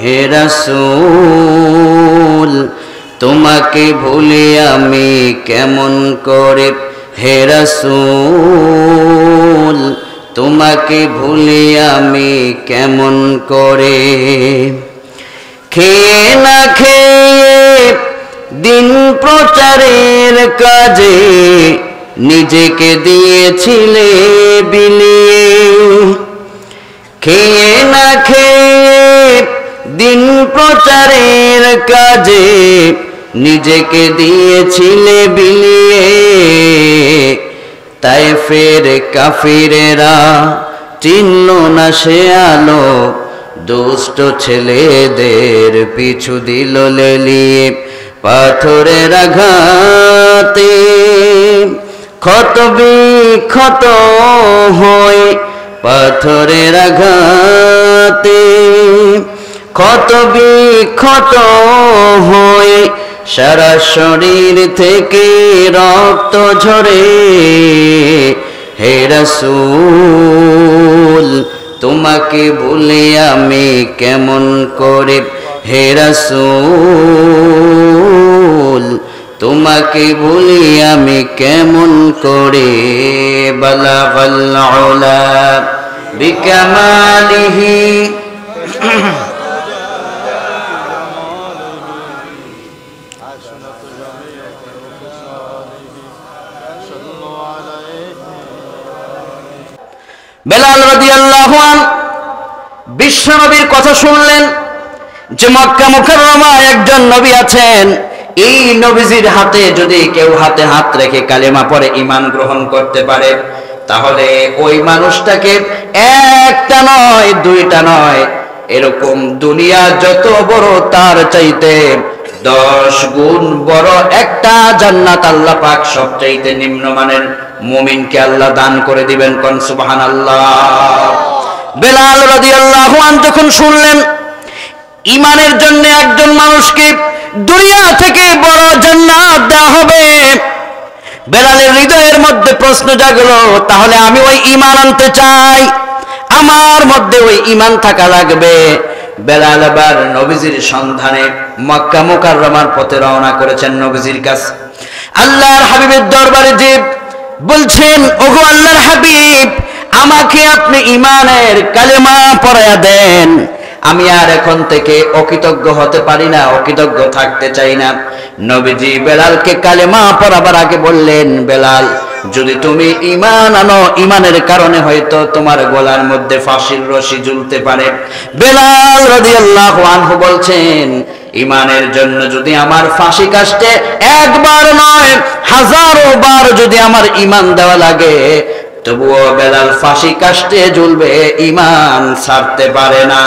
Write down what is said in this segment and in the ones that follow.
হে রাসূল তোমাকে ভুলে আমি কেমন করে, হে রাসূল তোমাকে ভুলে আমি কেমন করে। খেয়ে না খেয়ে দিন প্রচারের কাজে নিজেকে দিয়েছিলে বিলিয়ে, খেয়ে না খেয়ে দিন প্রচারের কাজে নিজেকে দিয়েছিলে বিলিয়ে। তায়েফের কাফিরেরা চিহ্ন না সে আলো, দুষ্ট ছেলেদের পিছু দিল লেলিয়ে। পাথরের আঘাতে ক্ষত বিক্ষত হয়ে, পাথরের আঘাতে ক্ষত বিক্ষত হয়ে সারা শরীর থেকে রক্ত ঝরে। হে রাসূল তোমাকে ভুলে আমি কেমন করে, হে রাসূল তোমাকে ভুলি আমি কেমন করে। বালাগাল উলা বিকামালিহি বেলাল রাদিয়াল্লাহু আনহু বিশ্বনবীর কথা শুনলেন যে মক্কা মুকাররমায় একজন নবী আছেন, এই নবীজির হাতে যদি কেউ হাতে হাত রেখে কালেমা পড়ে ঈমান গ্রহণ করতে পারে, তাহলে ওই মানুষটাকে একটা নয় দুইটা নয়, এরকম দুনিয়া যত বড় তার চাইতে 10 গুণ বড় একটা জান্নাত আল্লাহ পাক সবচাইতে নিম্নমানের মুমিনকে আল্লাহ দান করে দিবেন। কোন সুবহানাল্লাহ। বেলাল রাদিয়াল্লাহু আনহু যখন শুনলেন ঈমানের জন্য একজন মানুষকে দুনিয়া থেকে বড় জান্নাত দেওয়া হবে, বেলালের হৃদয়ের মধ্যে প্রশ্ন জাগলো, তাহলে আমি ওই ঈমান আনতে চাই, আমার মধ্যে ওই ঈমান থাকা লাগবে। বেলাল আবার নবীজির সন্ধানে মক্কা মুকাররমার পথে রওনা করেছেন নবীজির কাছে। আল্লাহর হাবিবের দরবারে যে বলছেন, ওগো আল্লাহর হাবিব, আমাকে আপনি ঈমানের কালেমা পড়ায়া দেন, আমি আর এখন থেকে অকৃতজ্ঞ হতে পারি না, অকৃতজ্ঞ থাকতে চাই না। নবীজি বেলালকে কালেমা পড়াবার আগে বললেন, বেলাল যদি তুমি ঈমান আনো, ঈমানের কারণে হয়তো তোমার গলার মধ্যে ফাঁসির রশি ঝুলতে পারে। বেলাল রাদিয়াল্লাহু আনহু বলছেন, ঈমানের জন্য যদি আমার ফাঁসি কাস্টে একবার নয় 1000 বার যদি আমার ঈমান দেওয়া লাগে, তবুও বেলাল ফাঁসি কাস্টে ঝুলবে, ঈমান ছাড়তে পারে না।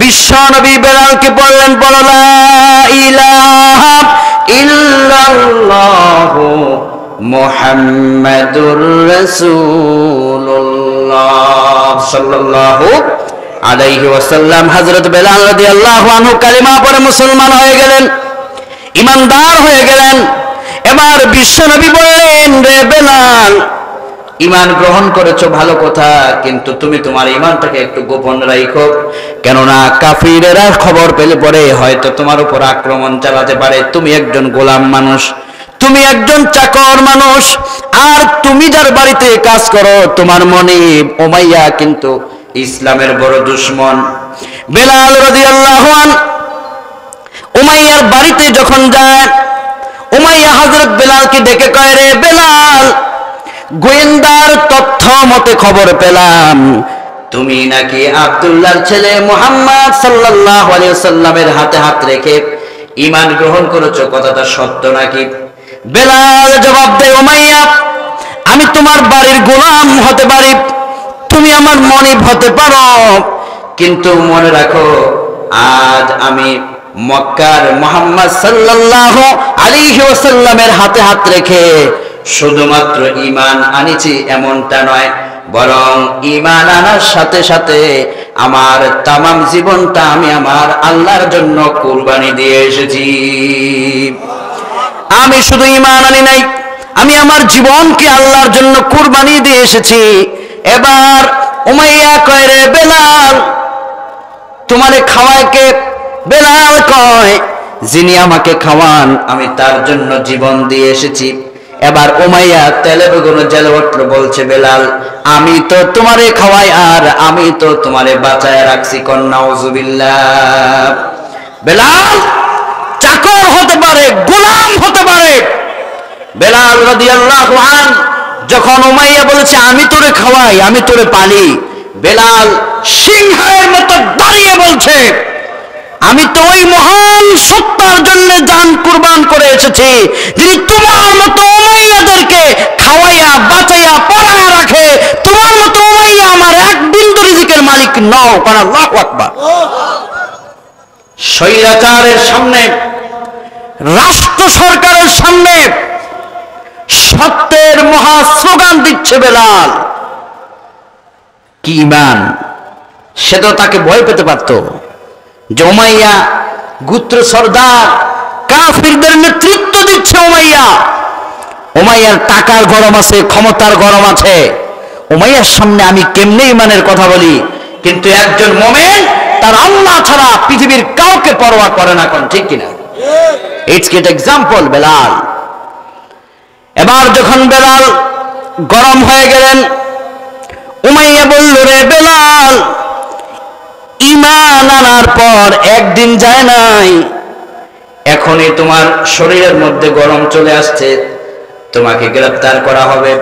বিশ্ব নবী বেলালকে বললেন, বলো লা ইলাহা ইল্লাল্লাহু মুহাম্মাদুর রাসূলুল্লাহ সাল্লাল্লাহু আলাইহি ওয়াসাল্লাম। হযরত বেলাল রাদিয়াল্লাহু আনহু কালিমা পড়ে মুসলমান হয়ে গেলেন, ঈমানদার হয়ে গেলেন। এবার বিশ্ব নবী বললেন, রে বেলাল, ঈমান গ্রহণ করেছো ভালো কথা, কিন্তু তুমি তোমার ঈমানটাকে একটু গোপন রাখো, কেননা কাফিরেরা খবর পেলে পরে হয়তো তোমার উপর আক্রমণ চালাতে পারে। তুমি একজন গোলাম মানুষ, তুমি একজন চাকর মানুষ, আর তুমি যার বাড়িতে কাজ করো তোমার মনিব উমাইয়া কিন্তু ইসলামের বড় দুশমন। বেলাল রাদিয়াল্লাহু আনহু উমাইয়ার বাড়িতে যখন যায়, উমাইয়া হযরত বেলালকে ডেকে কয়, রে বেলাল, গোয়েন্দার তথ্য মতে খবর পেলাম তুমি নাকি আব্দুল্লাহর ছেলে মুহাম্মদ সাল্লাল্লাহু আলাইহি ওয়াসাল্লামের হাতে হাত রেখে ঈমান গ্রহণ করেছো, কথাটা সত্য নাকি? বেলাল জবাব দেয়, উমাইয়া, আমি তোমার বাড়ির গোলাম হতে পারি, তুমি আমার মনিব হতে পারো, কিন্তু মনে রাখো আজ আমি মক্কার মুহাম্মদ সাল্লাল্লাহু আলাইহি ওয়াসাল্লামের হাতে হাত রেখে শুধুমাত্র ঈমান আনিছি এমনটা নয়, বরং ঈমান আনার সাথে সাথে আমার তামাম জীবনটা আমি আমার আল্লাহর জন্য কুরবানি দিয়ে এসেছি। আমি শুধু ঈমান আনি নাই, আমি আমার জীবনকে আল্লাহর জন্য কুরবানি দিয়ে এসেছি। এবার উমাইয়া কয়, রে বেলাল, তোমারে খাওয়ায় কে? বেলাল কয়, যিনি আমাকে খাওয়ান আমি তার জন্য জীবন দিয়ে এসেছি। এবার উমাইয়া তেলে বেগুনে জেলে উঠল, বলছে বেলাল আমি তো তোমারে খাওয়াই আর আমি তো তোমারে বাঁচায় রাখছি। নাউজুবিল্লাহ। বেলাল চাকর হতে পারে, গোলাম হতে পারে। বেলাল রাদিয়াল্লাহু আনহু যখন উমাইয়া বলেছে আমি তোরে খাওয়াই আমি তোরে পালি, বেলাল সিংহের মতো দাঁড়িয়ে বলছে আমি তো ওই মহান সত্তার জন্য জান কুরবান করে এসেছি যিনি তোমার মতো উমাইয়াদেরকে খাওয়াইয়া বাঁচাইয়া পড়ায়া রাখে। তোমার মতো উমাইয়া আমার এক বিন্দু রিজিকের মালিক নও। আল্লাহু আকবার। স্বৈরাচারের সামনে, রাষ্ট্র সরকারের সামনে সত্যের মহা স্লোগান দিচ্ছে বেলাল। কি ঈমান! সে তো তাকে ভয় পেতে পারত যে উমাইয়া গোত্র সর্দার, কাফিরদের নেতৃত্ব দিচ্ছে উমাইয়া। উমাইয়ার টাকার গরম আছে, ক্ষমতার গরম আছে। উমাইয়ার সামনে আমি কেমনে ঈমানের কথা বলি? কিন্তু একজন মুমিন তার আল্লাহ ছাড়া পৃথিবীর কাউকে পরোয়া করে না। কোন ঠিক কিনা? It's get example Belal. এবার যখন বেলাল গরম হয়ে গেলেন, উমাইয়া বলল রে বেলাল, ঈমান আনার পর একদিন যায় নাই, এখনই তোমার শরীরের মধ্যে গরম চলে আসছে, তোমাকে গ্রেফতার করা হবে।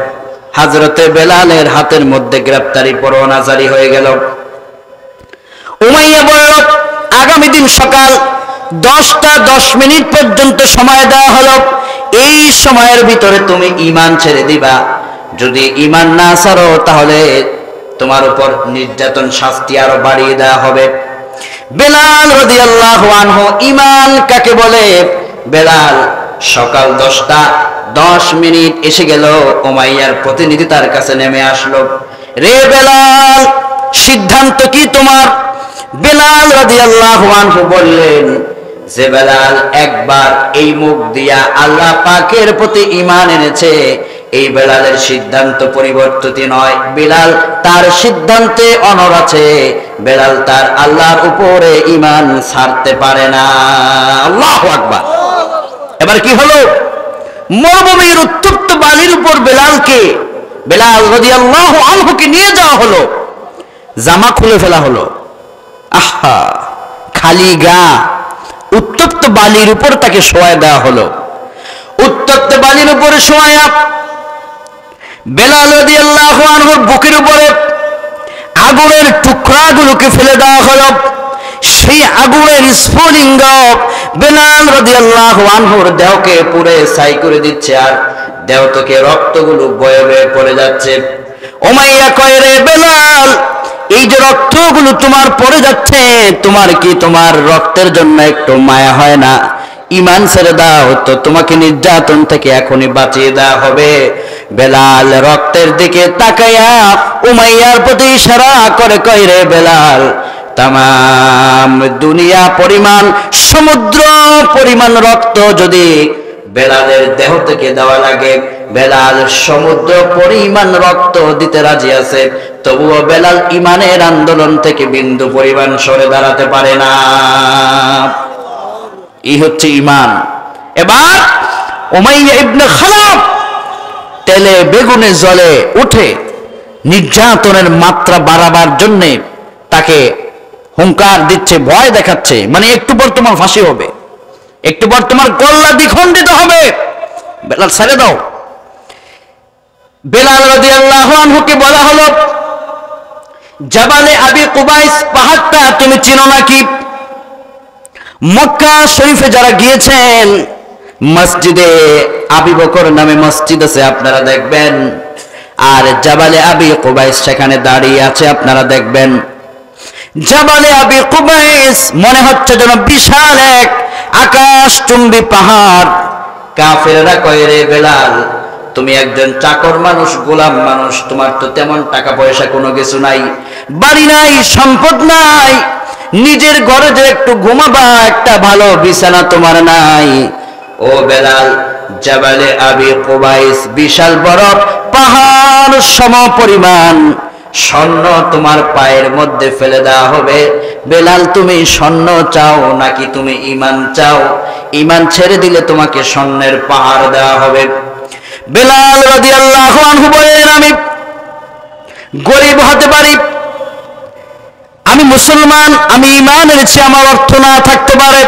হযরতে বেলালের হাতের মধ্যে গ্রেফতারি পরোয়ানা জারি হয়ে গেল। উমাইয়া বলল আগামী দিন সকাল 10টা 10 মিনিট পর্যন্ত সময় দেওয়া হলো, এই সময়ের ভিতরে তুমি ঈমান ছেড়ে দিবা। যদি ঈমান না ছাড়ো তাহলে তোমার উপর নির্যাতন শাস্তি আরো বাড়িয়ে দেওয়া হবে। বেলাল রাদিয়াল্লাহু আনহু ঈমান কাকে বলে? বেলাল সকাল 10টা 10 মিনিট এসে গেল, উমাইয়ার প্রতিনিধি তার কাছে নেমে আসলো। রে বেলাল, সিদ্ধান্ত কি তোমার? বেলাল রাদিয়াল্লাহু আনহু বললেন যে বেলাল একবার এই মুখ দিয়া আল্লাহ পাকের প্রতি ঈমান এনেছে, এই বেলালের সিদ্ধান্ত পরিবর্তিত নয়। বেলাল তার সিদ্ধান্তে অনড় আছে। বেলাল তার আল্লাহর উপরে ঈমান ছাড়তে পারে না। আল্লাহু আকবার। এবার কি হলো? মরুভূমির উত্তপ্ত বালির উপর বেলাল রাদিয়াল্লাহু আনহুকে নিয়ে যাওয়া হলো, জামা খুলে ফেলা হলো। আহা, খালি গা, উত্তপ্ত বালির উপর তাকে শোয়া দেওয়া হলো। উত্তপ্ত বালির উপরে শোয়া বেলাল রাদিয়াল্লাহু আনহুর বুকের উপরে আগুনের টুকরাগুলোকে ফেলে দেওয়া হলো। সেই আগুনের স্ফুলিঙ্গ বেলাল রাদিয়াল্লাহু আনহুর দেহকে পুড়ে ছাই করে দিচ্ছে, আর দেহ থেকে রক্তগুলো বয়ে বয়ে পড়ে যাচ্ছে। উমাইয়া কয় রে বেলাল, এই যে রক্তগুলো তোমার পড়ে যাচ্ছে, তোমার কি তোমার রক্তের জন্য একটু মায়া হয় না? ঈমান ছেড়ে দাও তো তোমাকে নির্যাতন থেকে এখনই বাঁচিয়ে দেওয়া হবে। বেলাল রক্তের দিকে তাকাইয়া উমাইয়ার প্রতি ইশারা করে কয় রে বেলাল, তামাম দুনিয়া পরিমাণ, সমুদ্র পরিমাণ রক্ত যদি বেলালের দেহ থেকে দেওয়া লাগে, বেলাল সমুদ্র পরিমাণ রক্ত দিতে রাজি আছে। তবুও বেলাল ঈমানের আন্দোলন থেকে বিন্দু পরিমাণ সরে দাঁড়াতে পারে না। এই হচ্ছে ঈমান। এবার উমাইয়া ইবনে খালাফ তেলে বেগুনে জ্বলে উঠে নির্যাতনের মাত্রা বাড়াবার জন্য তাকে হুঙ্কার দিচ্ছে, ভয় দেখাচ্ছে, মানে একটু পর তোমার ফাঁসি হবে, একটু পর তোমার গলা দ্বিখণ্ডিত হবে, বেলাল ছেড়ে দাও। বেলাল রাদিয়াল্লাহু আনহুকে বলা হলো জাবালে আবি কুবাইস পাহাড়টা তুমি চিনো নাকি? মক্কা শরীফে যারা গিয়েছেন, মসজিদে আবি বকর নামে মসজিদ আছে, আপনারা দেখবেন। আর জাবালে আবি কুবাইস সেখানে দাঁড়িয়ে আছে, আপনারা দেখবেন। জাবালে আবি কুবাইস মনে হচ্ছে যেন বিশাল এক আকাশচুম্বী পাহাড়। কাফেররা কয় রে বেলাল, তুমি একজন চাকর মানুষ, গোলাম মানুষ, তোমার তো তেমন টাকা পয়সা কোনো কিছু নাই, বাড়ি নাই, সম্পদ নাই, নিজের ঘরে যে একটু ঘুমাবা একটা ভালো বিছানা তোমার নাই। ও বেলাল, জাবালে আবি কুবাইস বিশাল বড় পাহাড় সম পরিমাণ, স্বর্ণ তোমার পায়ের মধ্যে ফেলে দেওয়া হবে। বেলাল, তুমি স্বর্ণ চাও নাকি তুমি ঈমান চাও? ঈমান ছেড়ে দিলে তোমাকে স্বর্ণের পাহাড় দেওয়া হবে। বেলাল রাদিয়াল্লাহু আনহু বলেন, আমি গরিব হতে পারি, আমি মুসলমান, আমি ঈমান এনেছি, আমার অর্থ না থাকতে পারে,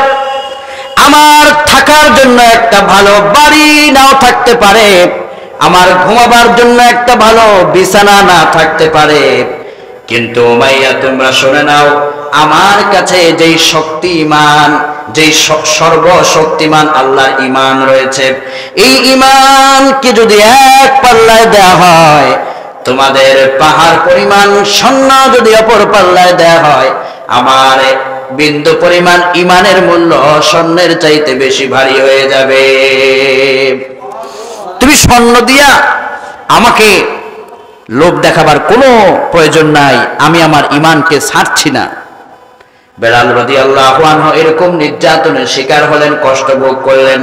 আমার থাকার জন্য একটা ভালো বাড়ি নাও থাকতে পারে, আমার ঘুমাবার জন্য একটা ভালো বিছানা না থাকতে পারে, কিন্তু উমাইয়া তোমরা শুনে নাও, আমার কাছে যেই শক্তিমান, যেই সর্বশক্তিমান আল্লাহর ঈমান রয়েছে, এই ঈমানকে যদি এক পাল্লায় দেওয়া হয়, তোমাদের পাহাড় পরিমাণ স্বর্ণ যদি অপর পাল্লায় দেওয়া হয়, আমার বিন্দু পরিমাণ ঈমানের মূল্য স্বর্ণের চাইতে বেশি ভারী হয়ে যাবে। তুমি স্বর্ণ দিয়া আমাকে লোভ দেখাবার কোনো প্রয়োজন নাই, আমি আমার ঈমানকে ছাড়ছি না। বেলাল রাদিয়াল্লাহু আনহু এরকম নির্যাতনের শিকার হলেন, কষ্ট ভোগ করলেন।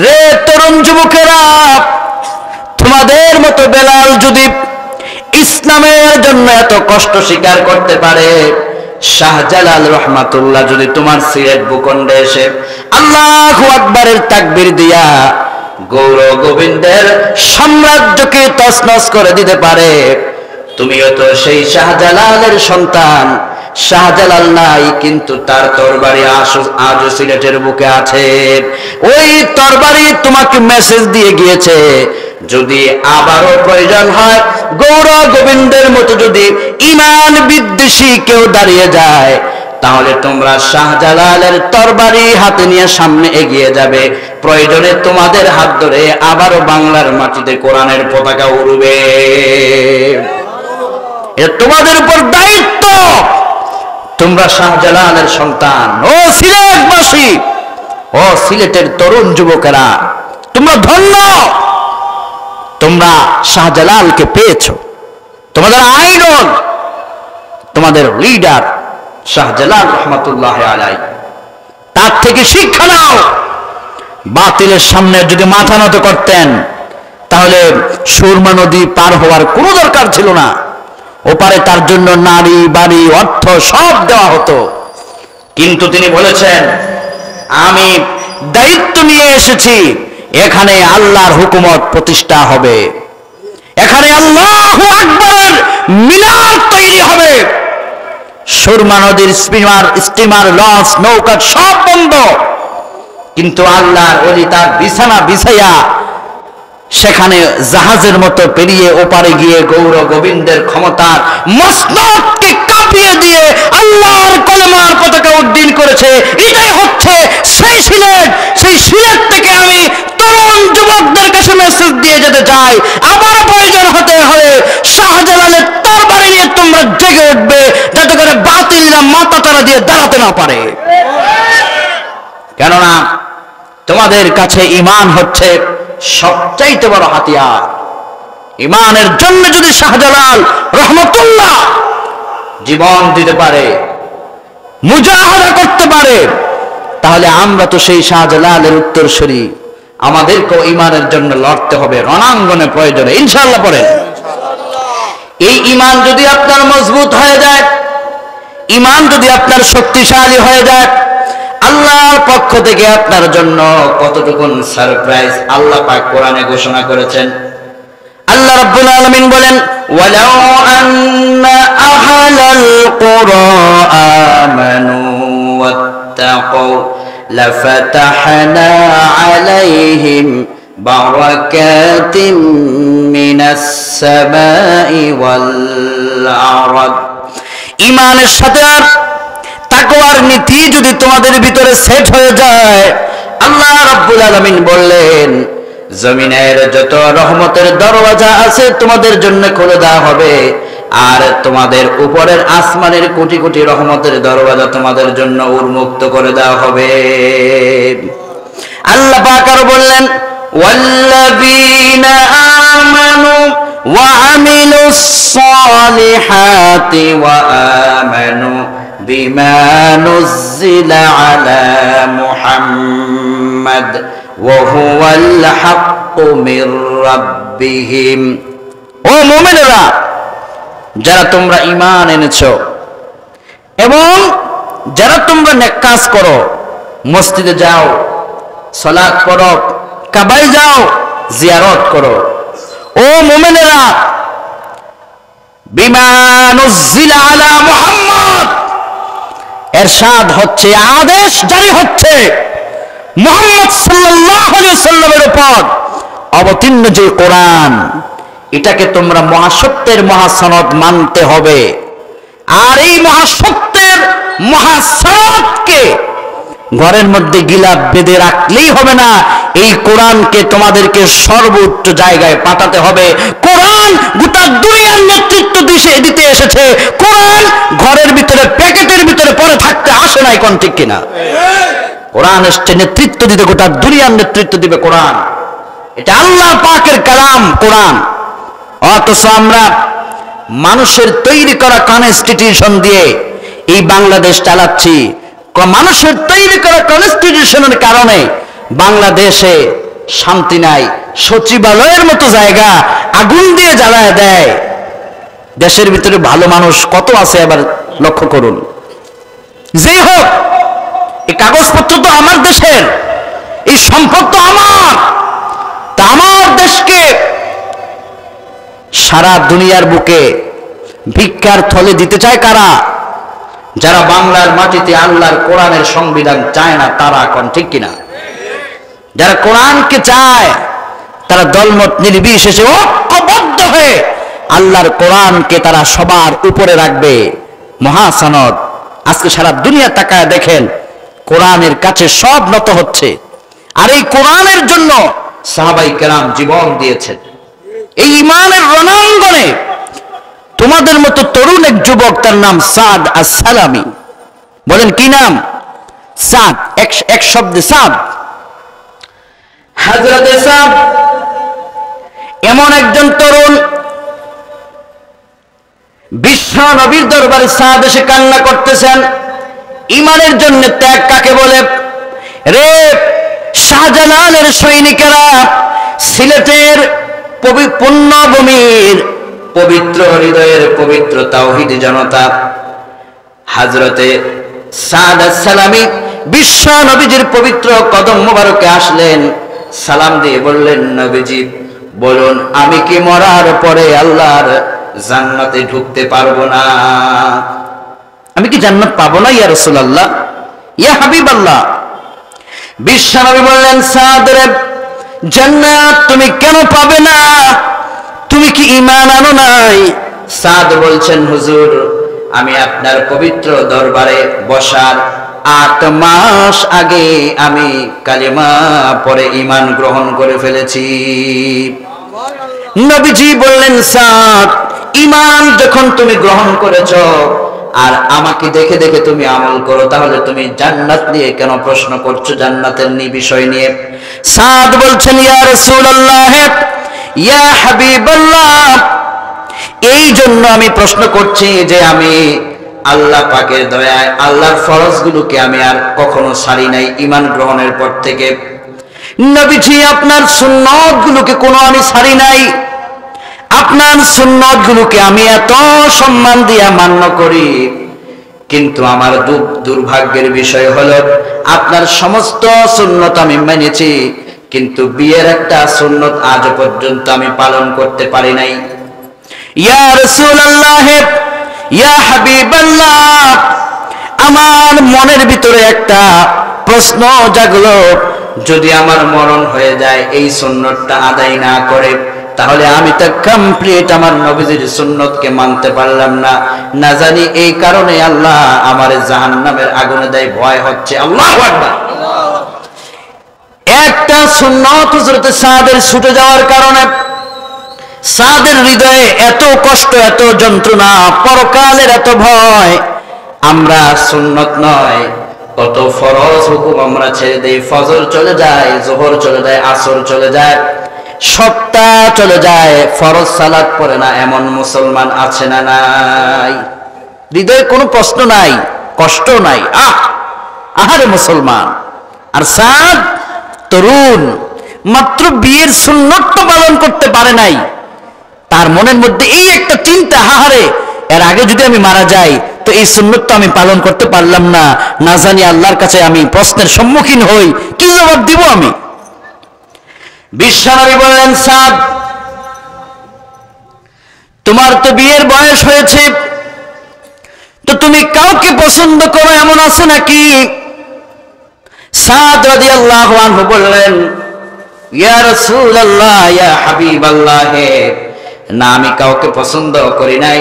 রে তরুণ যুবকেরা, তোমাদের মতো বেলাল যদি ইসলামের জন্য এত কষ্ট স্বীকার করতে পারে, শাহজালাল রহমাতুল্লাহ যদি তোমার সিলেট ভূখণ্ডে এসে আল্লাহু আকবারের তাকবীর দিয়া গৌর গোবিন্দের সাম্রাজ্যকে তছনছ করে দিতে পারে, তুমিও তো সেই শাহজালালের সন্তান। শাহজালাল নাই, কিন্তু তার তরবারি আজও সিলেটের বুকে আছে। ওই তরবারি তোমাকে মেসেজ দিয়ে গিয়েছে, যদি আবারও প্রয়োজন হয়, গৌর গোবিন্দের মতো যদি ঈমান বিদ্বেষী কেউ দাঁড়িয়ে যায়, তাহলে তোমরা শাহজালালের তরবারি হাতে নিয়ে সামনে এগিয়ে যাবে। প্রয়োজনে তোমাদের হাত ধরে আবারও বাংলার মাটিতে কোরআনের পতাকা উড়বে। এটা তোমাদের উপর দায়িত্ব। তোমরা শাহজালালের সন্তান। ও সিলেটবাসী, ও সিলেটের তরুণ যুবকেরা, তোমরা ধন্য, তোমরা শাহজালালকে পেয়েছো। তোমাদের আইডল, তোমাদের লিডার শাহজালাল রহমাতুল্লাহ আলাইহি। তার থেকে শিক্ষা নাও। বাতিলের সামনে যদি মাথা নত করতেন, তাহলে সুরমা নদী পার হওয়ার কোনো দরকার ছিল না। ওপারে তার জন্য নারী, বাড়ি, অর্থ সব দেওয়া হতো। কিন্তু তিনি বলেছেন, আমি দায়িত্ব নিয়ে এসেছি, এখানে আল্লাহর হুকুমত প্রতিষ্ঠা হবে, এখানে আল্লাহু আকবারের মিনার তৈরি হবে। সুরমা নদীর স্টিমার, লঞ্চ, নৌকা সব বন্ধ, কিন্তু আল্লাহর ওলি তার বিছানা বিছাইয়া সেখানে জাহাজের মতো পেরিয়ে ওপারে গিয়ে গৌর গোবিন্দের ক্ষমতার মসনদকে কাঁপিয়ে দিয়ে আল্লাহর কলেমার পতাকা উড্ডীন করেছে। এটাই হচ্ছে সেই সিলেট। সেই সিলেট থেকে আমি তরুণ যুবকদের কাছে মেসেজ দিয়ে যেতে চাই, আবার প্রয়োজন হতে হলে শাহজালালের তরবারি নিয়ে তোমরা জেগে উঠবে, যাতে করে বাতিলরা মাথা তারা দিয়ে দাঁড়াতে না পারে। কেননা তোমাদের কাছে ঈমান হচ্ছে সবচাইতে বড় হাতিয়ার। ঈমানের জন্য যদি শাহজালাল রহমাতুল্লাহ জীবন দিতে পারে, মুজাহাদা করতে পারে, তাহলে আমরা তো সেই শাহজালালের উত্তরসূরি। আমাদেরকেও ঈমানের জন্য লড়তে হবে রণাঙ্গনে, প্রয়োজনে। ইনশাআল্লাহ পড়েন। এই ঈমান যদি আপনার মজবুত হয়ে যায়, ঈমান যদি আপনার শক্তিশালী হয়ে যায়, আল্লাহর পক্ষ থেকে আপনার জন্য কতটুকুন সারপ্রাইজ আল্লাহ পাক কোরআনে ঘোষণা করেছেন। আল্লাহ রাব্বুল আলামিন বলেন, ওয়ালাউ আন্না আহলাল কুরা আমানু ওয়াত্তাকু লাফাতাহনা আলাইহিম বারাকাতিম মিনাস সামাই ওয়াল আরদ। ঈমানের সাথে আর তাকওয়ার নীতি যদি তোমাদের ভিতরে সেট হয়ে যায়, আল্লাহ রাব্বুল আলামিন বললেন, জমিনের যত রহমতের দরওয়াজা আছে তোমাদের জন্য খুলে দেওয়া হবে, আর তোমাদের উপরের আসমানের কোটি কোটি রহমতের দরওয়াজা তোমাদের জন্য উন্মুক্ত করে দেওয়া হবে। আল্লাহ পাক আরো বললেন, ওয়াল্লাযীনা আমানু ওয়া আমিলুস সালিহাতি ওয়া আমানু বিমা নুযিলা আলা মুহাম্মাদ ওয়া হুয়াল হাক্কু মির রাব্বিহিম। ও মুমিনেরা, যারা তোমরা ঈমান এনেছো এবং যারা তোমরা নেক কাজ করো, মসজিদে যাও, সালাত পড়ো, কাবায় যাও, জিয়ারত করো, ও মুমিনেরা, বিমা নুজিলা আলা মুহাম্মদ, ইরশাদ হচ্ছে, আদেশ জারি হচ্ছে মুহাম্মদ সাল্লাল্লাহু আলাইহি ওয়াসাল্লামের উপর অবতীর্ণ যে কোরআন, এটাকে তোমরা মহাসত্যের মহাসনদ মানতে হবে। আর এই মহাসত্যের মহাসনদকে ঘরের মধ্যে গিলাপ বেঁধে রাখলেই হবে না, এই কোরআনকে তোমাদেরকে সর্বোচ্চ জায়গায় পাঠাতে হবে। কোরআন গোটা দুনিয়ার নেতৃত্ব দিতে এসেছে। কোরআন ঘরের ভিতরে প্যাকেটের ভিতরে পড়ে থাকতে আসে নাই, কোন ঠিক কিনা? কোরআন এসছে নেতৃত্ব দিতে, গোটা দুনিয়ার নেতৃত্ব দিবে কোরআন। এটা আল্লাহ পাকের কালাম কোরআন। অথচ আমরা মানুষের তৈরি করা কনস্টিটিউশন দিয়ে এই বাংলাদেশ চালাচ্ছি। মানুষের তৈরি করা কনস্টিটিউশনের কারণে বাংলাদেশে শান্তি নাই। সচিবালয়ের মতো জায়গা আগুন দিয়ে জ্বালায় দেয়। দেশের ভিতরে ভালো মানুষ কত আছে এবার লক্ষ্য করুন। যে হোক, এই কাগজপত্র তো আমার দেশের, এই সম্পদ তো আমার। তা আমার দেশকে সারা দুনিয়ার বুকে ভিক্ষার থলে দিতে চায় কারা? যারা বাংলার মাটিতে আল্লাহর কোরআনের সংবিধান চায় না তারা, এখন ঠিক কিনা? যারা কোরআনকে চায় তারা দলমত নির্বিশেষে ঐক্যবদ্ধ হয়ে আল্লাহর কোরআনকে তারা সবার উপরে রাখবে। মহাসনদ। আজকে সারা দুনিয়া তাকায় দেখেন, কোরআনের কাছে সব নত হচ্ছে। আর এই কোরআনের জন্য সাহাবায়ে কেরাম জীবন দিয়েছেন। এই ঈমানের রণাঙ্গনে তোমাদের মতো তরুণ এক যুবক, তার নাম সাদ আস-সালামি। বলেন কি নাম? সাদ, এক শব্দে সাদ। হযরতে সাদ এমন একজন তরুণ, বিশ্ব নবীর দরবারে সাদ এসে কান্না করতেছেন। ঈমানের জন্য ত্যাগ কাকে বলে? রে শাহজালালের সৈনিকেরা, সিলেটের পুণ্যভূমির পবিত্র হৃদয়ের পবিত্র তাওহীদ জনতা, হযরতে সাদ আস-সালামি বিশ্ব নবীজির পবিত্র কদম মোবারকে আসলেন, সালাম দিয়ে বললেন, নবীজি বলুন, আমি কি মরার পরে আল্লাহর জান্নাতে ঢুকতে পারবো না? আমি কি জান্নাত পাবো না ইয়া রাসূলুল্লাহ, ইয়া হাবিবাল্লাহ? বিশ্ব নবী বললেন, সাদ রে, জান্নাত তুমি কেন পাবে না? তুমি কি ঈমান আনো নাই? সাদ বলছেন, হুজুর, আমি আপনার পবিত্র দরবারে বসার 8 মাস আগে আমি কালিমা পড়ে ঈমান গ্রহণ করে ফেলেছি। নবীজি বললেন, সাদ, ঈমান যখন তুমি গ্রহণ করেছো আর আমাকে দেখে দেখে তুমি আমল করো, তাহলে তুমি জান্নাত নিয়ে কেন প্রশ্ন করছো, জান্নাতের বিষয় নিয়ে? সাদ বলছেন, ইয়া রাসূলুল্লাহ, ইয়া হাবিবাল্লাহ, এই জন্য আমি প্রশ্ন করছি যে আমি আল্লাহ পাকের দয়ায় আল্লাহর ফরজগুলোকে আমি আর কখনো ছাড়ি নাই ঈমান গ্রহণের পর থেকে। নবীজি, আপনার সুন্নতগুলোকে কোনো আমি ছাড়ি নাই। আপনার সুন্নতগুলোকে আমি এত সম্মান দিয়ে মান্য করি, কিন্তু আমার দুর্ভাগ্যের বিষয় হলো আপনার সমস্ত সুন্নত আমি মেনেছি, কিন্তু বিয়ের একটা সুন্নত আজ পর্যন্ত আমি পালন করতে পারি নাই। ইয়া রাসূলুল্লাহ, ইয়া হাবিবাল্লাহ, আমার মনের ভিতরে একটা প্রশ্ন জাগলো, যদি আমার মরণ হয়ে যায় এই সুন্নতটা আদায় না করে, তাহলে আমি তো কমপ্লিট আমার নবীজির সুন্নতকে মানতে পারলাম না। না জানি এই কারণে আল্লাহ আমার জাহান্নামের আগুনে দেয়, ভয় হচ্ছে। আল্লাহু আকবার। একটা সুন্নত হযরতে সাদের ছুটে যাওয়ার কারণে সাদের হৃদয়ে এত কষ্ট, এত যন্ত্রণা, পরকালের এত ভয়। আমরা সুন্নত নয়, কত ফরজ হুকুম আমরা ছেড়ে দেই। ফজর চলে যায়, যোহর চলে যায়, আসর চলে যায়, সপ্তাহ চলে যায়, ফরজ সালাত পড়ে না এমন মুসলমান আছে না নাই? হৃদয়ে কোনো প্রশ্ন নাই, কষ্ট নাই। আহারে মুসলমান। আর সাদ তরুণ, মাত্র বিয়ের সুন্নত পালন করতে পারে নাই, তার মনের মধ্যে এই একটা চিন্তা, হাহারে এর আগে যদি আমি মারা যাই তো এই সুন্নত তো আমি পালন করতে পারলাম না, না জানি আল্লাহর কাছে আমি প্রশ্নের সম্মুখীন হই, কি জবাব দিব আমি? বিশ্বনবী বললেন, সাদ, তোমার তো বিয়ের বয়স হয়েছে, তো তুমি কাউকে পছন্দ করো এমন আছে নাকি? সাদ রাদিয়াল্লাহু আনহু বললেন, ইয়া রাসূলুল্লাহ, ইয়া হাবিবাল্লাহ, না আমি কাউকে পছন্দ করি নাই,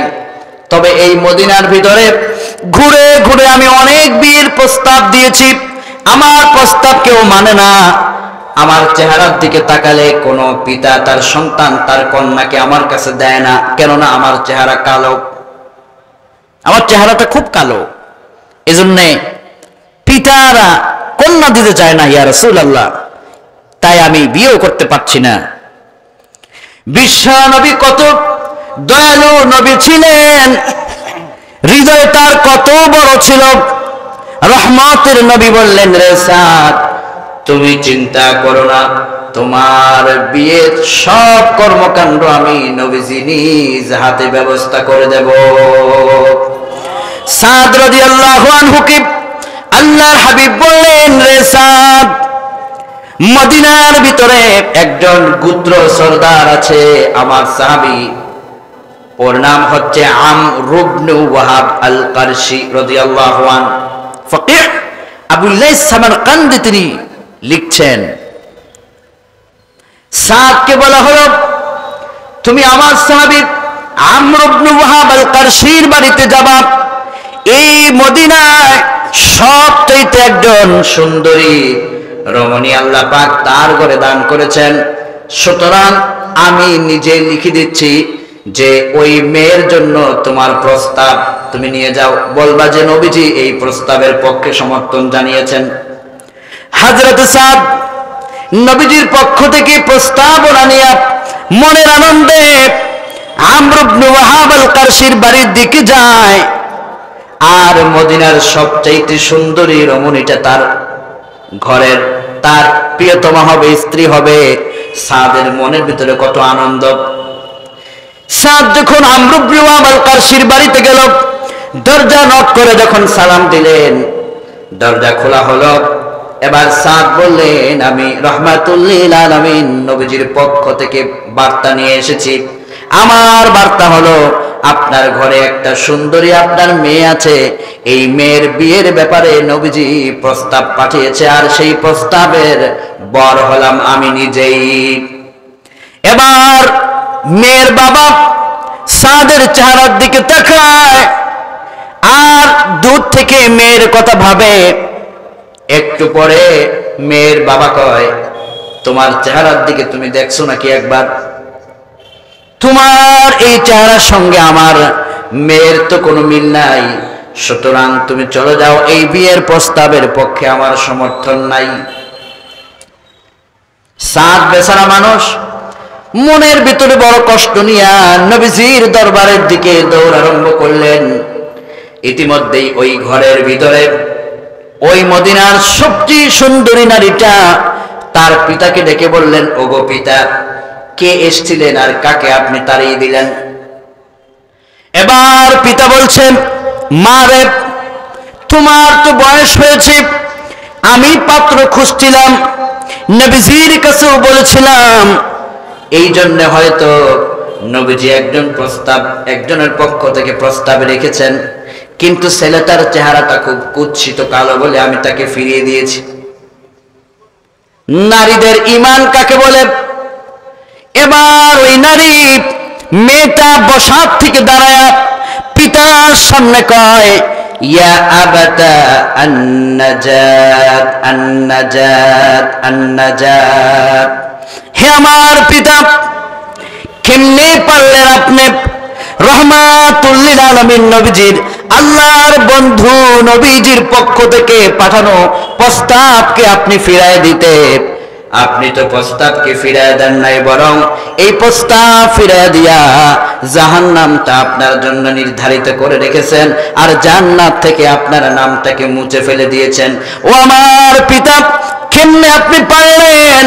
তবে এই মদিনার ভিতরে ঘুরে ঘুরে আমি অনেক বিয়ের প্রস্তাব দিয়েছি, আমার প্রস্তাব কেউ মানে না। আমার চেহারার দিকে তাকালে কোনো পিতা তার সন্তান তার কন্যাকে আমার কাছে দেয় না, কেননা আমার চেহারা কালো, আমার চেহারাটা খুব কালো, এজন্য পিতারা কন্যা দিতে চায় না ইয়া রাসূলুল্লাহ, তাই আমি বিয়েও করতে পারছি না। বিশ্ব নবী কত দয়ালু নবী ছিলেন, হৃদয় তার কত বড় ছিল। রহমতের নবী বললেন, রে সাদ, তুমি চিন্তা করো না, তোমার বিয়ের সব কর্মকাণ্ড আমি নবীজি নিজ হাতে ব্যবস্থা করে দেব। সাদ রাদিয়াল্লাহু আনহুকে আল্লাহর হাবিব বললেন, রে সাদ, মদিনার ভিতরে একজন গোত্র সরদার আছে, আমার সাহাবী, ওর নাম হচ্ছে আমর ইবনে ওয়াহাব আল কারশি রাদিয়াল্লাহু আনহু, ফকিহ আবুল্লাহ সামারকান্দি, তিনি লিখছেন, সাদকে বলা হলো, তুমি আমার সাহাবী আমর ইবনে ওয়াহাব আল কারশির বাড়িতে যাবা, এই মদিনায় সবচেয়ে একজন সুন্দরী রমণী আল্লাহ পাক তার ঘরে দান করেছেন, সুতরাং আমি নিজে লিখে দিচ্ছি যে ওই মেয়ের জন্য তোমার প্রস্তাব তুমি নিয়ে যাও, বলবা যে নবীজি এই প্রস্তাবের পক্ষে সমর্থন জানিয়েছেন। হযরত সাদ নবীজির পক্ষ থেকে প্রস্তাবনা নিয়ে মনের আনন্দে আমর ইবনে ওয়াহাব আল কারশির বাড়ির দিকে যায়, আর মদিনার সবচাইতে সুন্দরী রমণীটা তার ঘরের তার প্রিয়তমা হবে, স্ত্রী হবে। সাদের মনের ভিতরে কত আনন্দ। সাদ যখন আমর ইবনে ওয়াহাব আল কারশির বাড়িতে গেল, দরজা নক করে যখন সালাম দিলেন, দরজা খোলা হলো। এবার সাদ বললেন, আমি রাহমাতুল লিল আলামিন নবীজির পক্ষ থেকে বার্তা নিয়ে এসেছি। আমার বার্তা হলো, আপনার ঘরে একটা সুন্দরী আপনার মেয়ে আছে, এই মেয়ের বিয়ের ব্যাপারে নবীজি প্রস্তাব পাঠিয়েছে, আর সেই প্রস্তাবের বর হলাম আমি নিজেই। এবার মেয়ের বাবা সাদের চেহারার দিকে তাকায় আর দূর থেকে মেয়ের কথা ভাবে। একটু পরে মেয়ের বাবা কয়, তোমার চেহারার দিকে তুমি দেখছো নাকি একবার? তোমার এই চেহারার সঙ্গে আমার মেয়ের তো কোনো মিল নাই, সুতরাং তুমি চলে যাও, এই বিয়ের প্রস্তাবের পক্ষে আমার সমর্থন নাই। সাদ বেচারা মানুষ, মনের ভিতরে বড় কষ্ট নিয়ে নবীজির দরবারের দিকে দৌড় আরম্ভ করলেন। ইতিমধ্যেই ওই ঘরের ভিতরে ওই মদিনার সবচেয়ে সুন্দরী নারীটা তার পিতাকে ডেকে বললেন, ওগো পিতা, কে এসেছিলেন আর কাকে আপনি তাড়িয়ে দিলেন? এবার পিতা বলছেন, মা রে, তোমার তো বয়স হয়েছে, আমি পাত্র খুঁজছিলাম, নবীজির কাছেও বলেছিলাম, এই জন্য হয়তো নবীজি একজনের পক্ষ থেকে প্রস্তাব রেখেছেন, কিন্তু ছেলেটার চেহারাটা খুব কুৎসিত কালো বলে আমি তাকে ফিরিয়ে দিয়েছি। নারীদের ঈমান কাকে বলে? এবার ওই নারী মেয়েটা বসার থেকে দাঁড়ায় পিতার সামনে কয়, ইয়া আবাতা আন-নাজাত আন-নাজাত আন-নাজাত, হে আমার পিতা, কেমনে পারলেন আপনি রহমাতুল লিল আলামিন নবীজির, আল্লাহর বন্ধু নবীজির পক্ষ থেকে পাঠানো প্রস্তাবকে আপনি ফিরায় দিতে? আপনি তো প্রস্তাবকে ফিরায় দেন নাই, বরং এই প্রস্তাব ফিরায় দিয়া জাহান্নামটা আপনার জন্য নির্ধারিত করে রেখেছেন, আর জান্নাত থেকে আপনার নামটাকে মুছে ফেলে দিয়েছেন। ও আমার পিতা, কেমনে আপনি পারলেন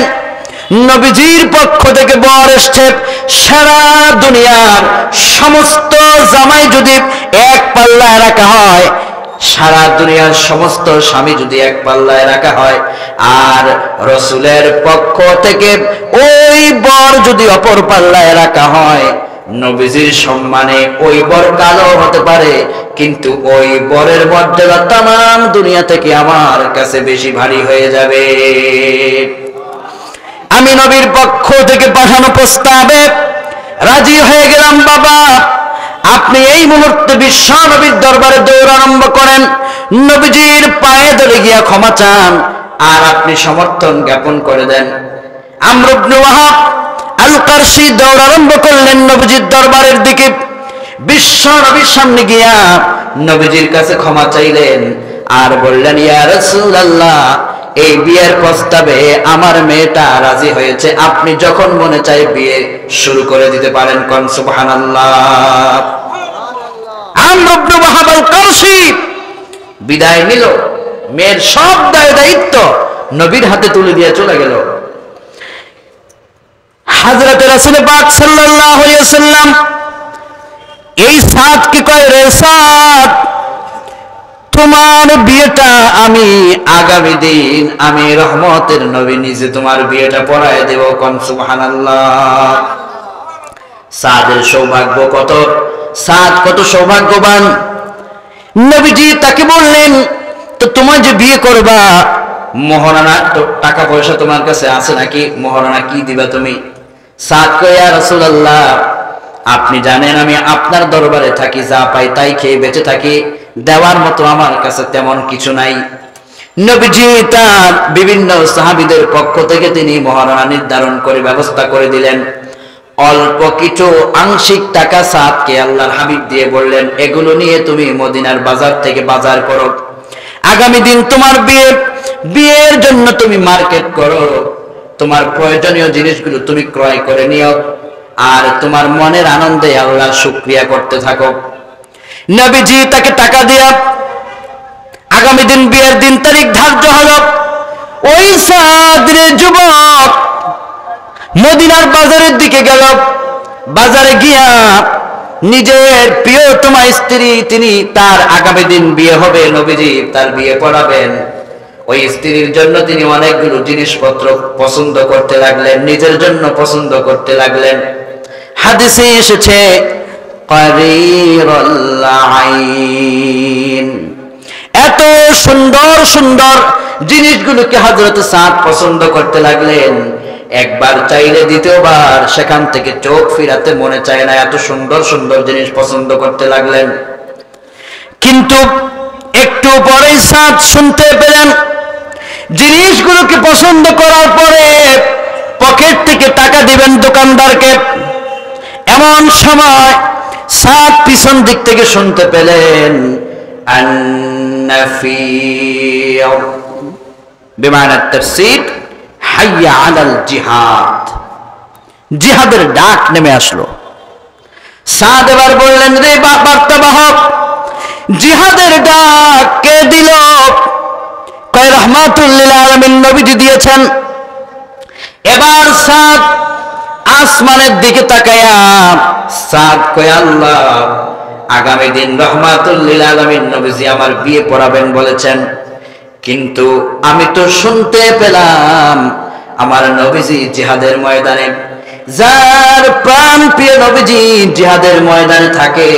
নবীজির পক্ষ থেকে বর এসছে। সারা দুনিয়ার সমস্ত জামাই যদি এক পাল্লায় রাখা হয়, সারা দুনিয়ার সমস্ত স্বামী যদি এক পাল্লায় রাখা হয়, আর রসুলের পক্ষ থেকে ওই বর যদি অপর পাল্লায় রাখা হয়, নবীজির সম্মানে ওই বর কালো হতে পারে, কিন্তু ওই বরের মর্যাদা তাম দুনিয়া থেকে আমার কাছে বেশি ভারী হয়ে যাবে। আমি নবীর পক্ষ থেকে পাঠানো প্রস্তাবে রাজি হয়ে গেলাম। বাবা, আপনি এই মুহূর্তে বিশ্ব নবীর দরবারে দৌড় আরম্ভ করেন, নবীজির পায়ে ধরে গিয়া ক্ষমা চান, আর আপনি সমর্থন জ্ঞাপন করে দেন। আমর ইবনে ওয়াহাব আল কারশি দৌড় আরম্ভ করলেন নবীজির দরবারের দিকে। বিশ্ব নবীর সামনে গিয়া নবীজির কাছে ক্ষমা চাইলেন, আর বললেন, ইয়া রাসূলুল্লাহ, এই বিয়ের প্রস্তাবে আমার মেয়েটা রাজি হয়েছে, আপনি যখন মনে চায় বিয়ে শুরু করে দিতে পারেন। কোন সুবহানাল্লাহ। আমর ইবনে ওয়াহাব আল কারশি বিদায় নিল, মেয়ের সব দায়িত্ব নবীর হাতে তুলে দিয়ে চলে গেল। হযরত রাসূল পাক সাল্লাল্লাহু আলাইহি ওয়াসাল্লাম এই সাদকে কয়, রে সাদ, তোমার বিয়েটা আমি আগামী দিন আমি রহমতের নবী নিজে তোমার বিয়েটা পড়ায় দেব। কোন সুবহানাল্লাহ। সাদের সৌভাগ্য কত, সাদ কত সৌভাগ্যবান। নবীজি তাকে বললেন, তো তোমার যে বিয়ে করবা, মহারানা টাকা পয়সা তোমার কাছে আছে নাকি? মহারানা কি দিবা তুমি? সাদ কয়, ইয়া রাসূলুল্লাহ, আপনি জানেন আমি আপনার দরবারে থাকি, যা পাই তাই খেয়ে বেঁচে থাকি, দেওয়ার মতো আমার কাছে তেমন কিছু নাই। নবীজি তার বিভিন্ন সাহাবীদের পক্ষ থেকে তিনি মহারণা নির্ধারণ করে ব্যবস্থা করে দিলেন। অল্প কিছু আংশিক টাকা সাদকে আল্লাহর হাবিব দিয়ে বললেন, এগুলো নিয়ে তুমি মদিনার বাজার থেকে বাজার করো, আগামী দিন তোমার বিয়ের জন্য তুমি মার্কেট করো, তোমার প্রয়োজনীয় জিনিসগুলো তুমি ক্রয় করে নিও, আর তোমার মনের আনন্দে আল্লাহর শুকরিয়া করতে থাকো। নবীজি তাকে টাকা দিয়া আগামী দিন বিয়ের দিন তারিখ ধার্য হলো। ওই সাদের যুবক মদিনার বাজারের দিকে গেল। বাজারে গিয়া নিজের প্রিয়তমা স্ত্রী, তিনি তার আগামী দিন বিয়ে হবে, নবীজি তার বিয়ে পড়াবেন, ওই স্ত্রীর জন্য তিনি অনেকগুলো জিনিসপত্র পছন্দ করতে লাগলেন, নিজের জন্য পছন্দ করতে লাগলেন। হাদিসে এসেছে, কারীরুল আইন, এত সুন্দর সুন্দর জিনিসগুলোকে হযরত সাদ পছন্দ করতে লাগলেন। একবার চাইলে দ্বিতীয়বার সেখান থেকে চোখ ফিরাতে মনে চায় না, এত সুন্দর সুন্দর জিনিস পছন্দ করতে লাগলেন। কিন্তু একটু পরেই সাদ শুনতে পেলেন, জিনিসগুলোকে পছন্দ করার পরে পকেট থেকে টাকা দিবেন দোকানদারকে। এমন সময় সাদ পিছন দিক থেকে শুনতে পেলেন, আন-নাফির বিমানা তাফসীর, হাইয়া আলাল জিহাদ, জিহাদের ডাক নেমে আসলো। সাদ এবার বললেন, রে বার্তাবাহক, জিহাদের ডাক কে দিল? কয়, রাহমাতুল লিল আলামিন নবীজি দিয়েছেন। এবার সাদ আসমানের দিকে তাকায়া সাদ কয়, আল্লাহ, আগামী দিন রাহমাতুল লিল আলামিন নবীজি আমার বিয়ে পড়াবেন বলেছেন, কিন্তু আমি তো শুনতে পেলাম আমার নবীজি জিহাদের ময়দানে, যার প্রাণ প্রিয় নবীজি জিহাদের ময়দানে থাকে,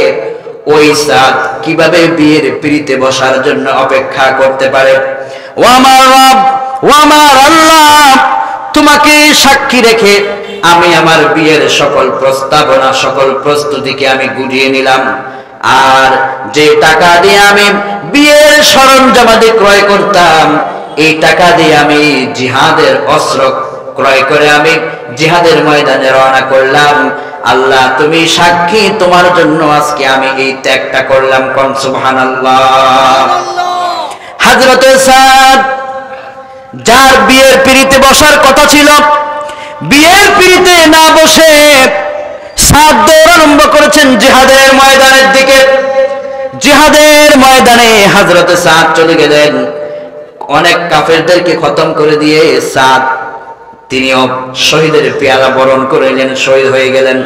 ওই সাদ কিভাবে বিয়ের পিড়িতে বসার জন্য অপেক্ষা করতে পারে? ও আমার রব, ও আমার আল্লাহ, তোমাকে সাক্ষী রেখে আমি আমার বিয়ের সকল প্রস্তাবনা, সকল প্রস্তুতিকে আমি গুটিয়ে নিলাম, আর যে টাকা দিয়ে আমি বিয়ের সরঞ্জামাদি ক্রয় করতাম, এই টাকা দিয়ে আমি জিহাদের অস্ত্র ক্রয় করে আমি জিহাদের ময়দানে রওনা করলাম। আল্লাহ তুমি সাক্ষী, তোমার জন্য আজকে আমি এই ত্যাগটা করলাম। কোন সুবহানাল্লাহ। হযরত সাদ, যার বিয়ের পিড়িতে বসার কথা ছিল, বিয়ের পিড়িতে না বসে সাদ দৌড় আরম্ভ করেছেন জিহাদের ময়দানের দিকে। জিহাদের ময়দানে হযরত সাদ চলে গেলেন। অনেক কাফেরদেরকে খতম করে দিয়ে সাদ তিনিও শহীদের পেয়ালা বরণ করিলেন, শহীদ হয়ে গেলেন।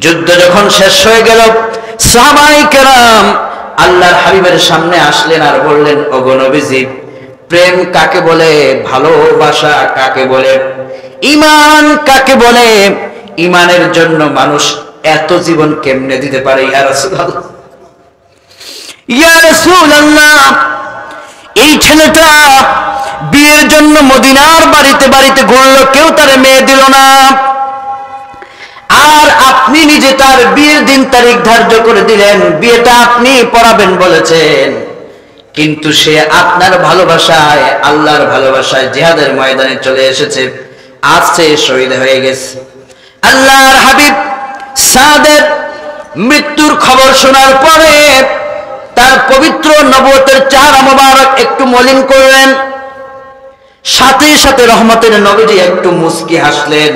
যুদ্ধ যখন শেষ হয়ে গেল, সাহাবায়ে কেরাম আল্লাহর হাবিবের সামনে আসলেন আর বললেন, ওগো নবীজি, প্রেম কাকে বলে, ভালোবাসা কাকে বলে, ঈমান কাকে বলে, ঈমানের জন্য মানুষ এত জীবন কেমনে দিতে পারে? ইয়া রাসূলুল্লাহ, ইয়া রাসূলুল্লাহ, এই ছেলেটা বিয়ের জন্য মদিনার বাড়িতে বাড়িতে ঘুরলো, কেউ তার মেয়ে দিল না, আর আপনি নিজে তার বিয়ের দিন তারিখ ধার্য করে দিলেন, বিয়েটা আপনি পড়াবেন বলেছেন, কিন্তু সে আপনার ভালোবাসায়, আল্লাহর ভালোবাসায় জিহাদের ময়দানে চলে এসেছে, আজ সে শহীদ হয়ে গেছে। আল্লাহর হাবিব সাদের মৃত্যুর খবর শোনার পরে তার পবিত্র নবুয়তের চেহারা মোবারক একটু মলিন করলেন, সাথে সাথে রহমতের নবীজি একটু মুস্কি হাসলেন।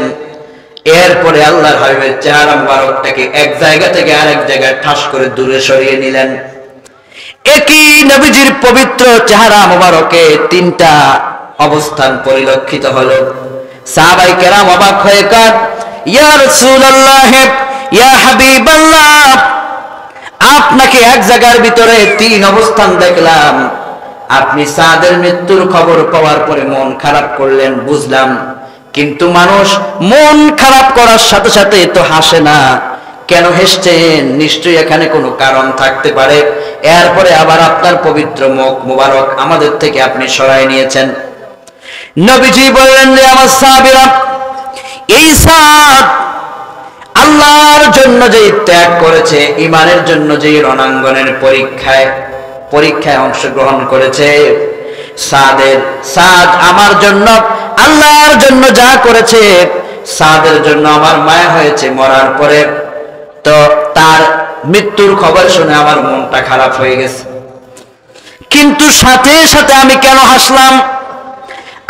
এরপরে আল্লাহর হাবিবের চেহারা মোবারকটাকে এক জায়গা থেকে আরেক জায়গায় ঠাস করে দূরে সরিয়ে নিলেন। একই নবীজির পবিত্র চেহারা মোবারকে তিনটা অবস্থান পরিলক্ষিত হলো। সাহাবায়ে কেরাম অবাক হয়ে কাঁদ, ইয়া রাসূলুল্লাহ, ইয়া হাবিবাল্লাহ, আপনাকে এক জায়গার ভিতরে তিন অবস্থান দেখলাম। আপনি সাদের মৃত্যুর খবর পাওয়ার পরে মন খারাপ করলেন, বুঝলাম, কিন্তু মানুষ মন খারাপ করার সাথে সাথে তো হাসে না, কেন হেসছেন? নিশ্চয়ই এখানে কোনো কারণ থাকতে পারে। এরপরে আবার আপনার পবিত্র মুখ মোবারক আমাদের থেকে আপনি সরায় নিয়েছেন। নবীজি বললেন, যে আমার সাহাবীরা, এই সাদ আল্লাহর জন্য যে ত্যাগ করেছে, ঈমানের জন্য যে রণাঙ্গনের পরীক্ষায় অংশগ্রহণ করেছে, সাদ আমার জন্য, আল্লাহর জন্য যা করেছে, সাদের জন্য আমার মায়া হয়েছে। মরার পরে তো তার মৃত্যুর খবর শুনে আমার মনটা খারাপ হয়ে গেছে, কিন্তু সাথে সাথে আমি কেন হাসলাম?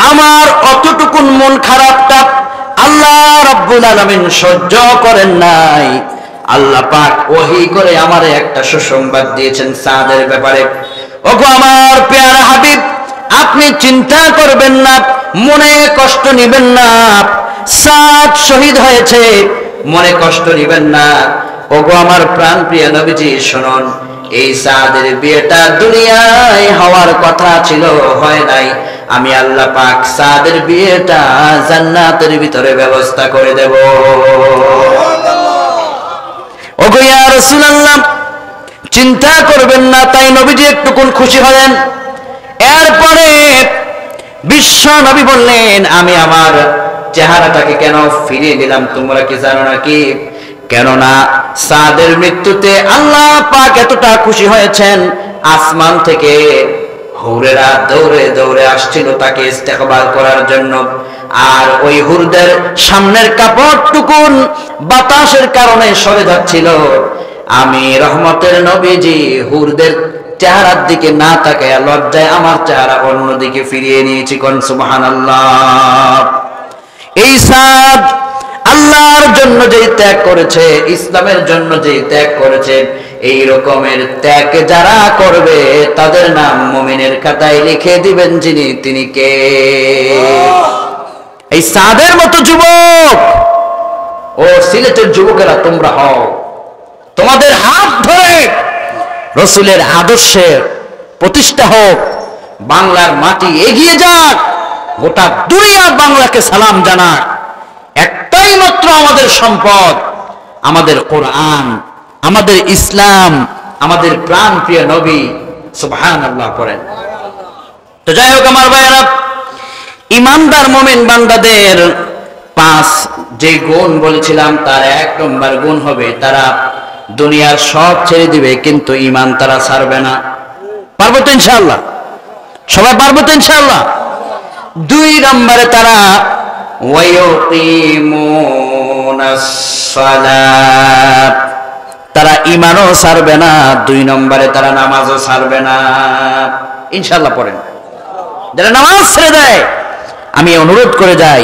আমার অতটুকুন মন খারাপটা আল্লাহ রাব্বুল আলামিন সহ্য করেন নাই। আল্লাহ পাক ওহী করে আমারে একটা সুসংবাদ দিয়েছেন সাদের ব্যাপারে। ওগো আমার পেয়ারা হাবিব, আপনি চিন্তা করবেন না, মনে কষ্ট নিবেন না, সাদ শহীদ হয়েছে, মনে কষ্ট নিবেন না। ওগো আমার প্রাণ প্রিয় নবীজি, শুনুন, এই সাদের বিয়েটা দুনিয়ায় হওয়ার কথা ছিল, হয় নাই। আমি আল্লাহ পাক সাদের বিয়েটা জান্নাতের ভিতরে ব্যবস্থা করে দেব। ওগো ইয়া রাসূলুল্লাহ, চিন্তা করবেন না। তাই নবীজি একটুকুন খুশি হলেন। এরপরে বিশ্ব নবী বললেন, আমি আমার চেহারাটাকে কেন ফিরিয়ে দিলাম তোমরা কি জানো নাকি? কেননা সাদের মৃত্যুতে আল্লাহ পাক এতটা খুশি হয়েছেন, আসমান থেকে হুরেরা দৌড়ে দৌড়ে আসছিল তাকে ইস্তেকবাল করার জন্য। আর ওই হুরদের সামনের কাপড়টুকুন বাতাসের কারণে সরে যাচ্ছিল। আমি রহমতের নবীজি হুরদের চেহারার দিকে না তাকায় লজ্জায় আমার চেহারা অন্যদিকে ফিরিয়ে নিয়েছি। কোন সুবহানাল্লাহ। এই সাদ আল্লাহর জন্য যেই ত্যাগ করেছে, ইসলামের জন্য যেই ত্যাগ করেছে, এই রকমের ত্যাগ যারা করবে তাদের নাম মুমিনের খাতায় লিখে দিবেন যিনি, তিনি কে? এই সাদের মতো যুবক, ও সিলেটের যুবকেরা তোমরা হও, তোমাদের হাত ধরে রাসূলের আদর্শের প্রতিষ্ঠা হোক, বাংলার মাটি এগিয়ে যাক, গোটা দুনিয়া বাংলাকে সালাম জানাক। একটাই মাত্র আমাদের সম্পদ, আমাদের কোরআন, আমাদের ইসলাম, আমাদের প্রাণ প্রিয় নবী। সুবহানাল্লাহ পড়েন। তো যাই হোক আমার ভাইয়েরা, ইমানদার মুমিন বান্দাদের 5 যে গুণ বলেছিলাম, তার 1 নম্বর গুণ হবে তারা দুনিয়ার সব ছেড়ে দিবে, কিন্তু ঈমান তারা ছাড়বে না। পারবো তো ইনশাআল্লাহ? সবাই পারবো তো ইনশাআল্লাহ? 2 নম্বরে তারা ওয়ায়ুকিমুনাস সালাত, তারা ঈমানও ছাড়বে না, 2 নম্বরে তারা নামাজও ছাড়বে না। ইনশাআল্লাহ পড়েন। যারা নামাজ ছেড়ে দেয়, আমি অনুরোধ করে যাই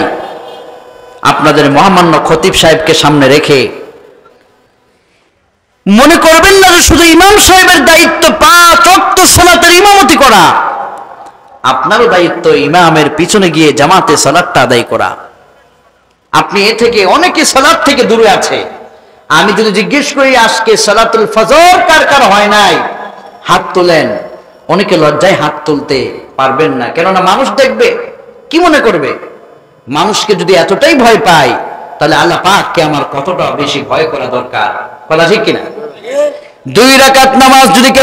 আপনাদের মহামান্য খতিব সাহেবকে সামনে রেখে, মনে করবেন না যে শুধু ইমাম সাহেবের দায়িত্ব 5 ওয়াক্ত সালাতের ইমামতি করা, আপনারও দায়িত্ব ইমামের পিছনে গিয়ে জামাতে সালাতটা আদায় করা। আপনি এ থেকে অনেকে সালাত থেকে দূরে আছে। আমি যদি জিজ্ঞেস করি আজকে সালাতুল ফজর কার কার হয় নাই, হাত তোলেন। অনেকে লজ্জায় হাত তুলতে পারবেন না, কেননা মানুষ দেখবে, কি মনে করবে। মানুষকে যদি এতটাই ভয় পাই, তাহলে আল্লাহ পাককে আমার কতটা বেশি ভয় করা দরকার। বলা ঠিক কিনা? 2 রাকাত নামাজ যদি কেউ